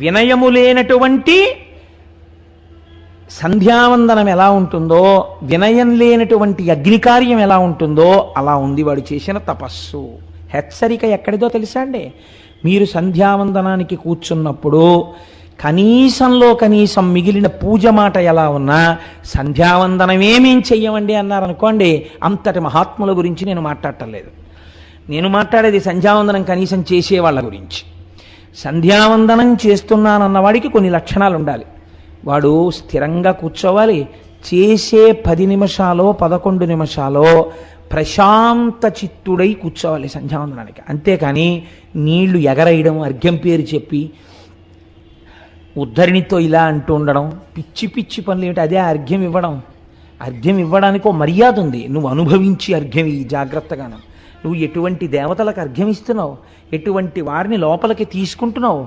వినయము లేనటువంటి సంధ్యావందనం ఎలా ఉంటుందో, వినయం లేనటువంటి అగ్నికార్యం ఎలా ఉంటుందో అలా ఉంది వాడు చేసిన తపస్సు. హెచ్చరిక ఎక్కడిదో తెలుసా అండి? మీరు సంధ్యావందనానికి కూర్చున్నప్పుడు కనీసంలో కనీసం మిగిలిన పూజ మాట ఎలా ఉన్నా సంధ్యావందనమేమేం చెయ్యమండి అన్నారనుకోండి, అంతటి మహాత్ముల గురించి నేను మాట్లాడటం లేదు. నేను మాట్లాడేది సంధ్యావందనం కనీసం చేసేవాళ్ళ గురించి. సంధ్యావందనం చేస్తున్నానన్నవాడికి కొన్ని లక్షణాలు ఉండాలి. వాడు స్థిరంగా కూర్చోవాలి. చేసే 10 నిమిషాలో 11 నిమిషాలో ప్రశాంత చిత్తుడై కూర్చోవాలి సంధ్యావందనానికి. అంతేకాని నీళ్లు ఎగరేయడం, అర్ఘ్యం పేరు చెప్పి ఉద్ధరిణితో ఇలా అంటూ ఉండడం, పిచ్చి పిచ్చి పనులు ఏమిటి? అదే అర్ఘ్యం ఇవ్వడం. అర్ఘ్యం ఇవ్వడానికి ఒక మర్యాద ఉంది. నువ్వు అనుభవించి అర్ఘ్యం ఇయ్యి జాగ్రత్తగాను. నువ్వు ఎటువంటి దేవతలకు అర్ఘ్యం ఇస్తున్నావు, ఎటువంటి వారిని లోపలికి తీసుకుంటున్నావు,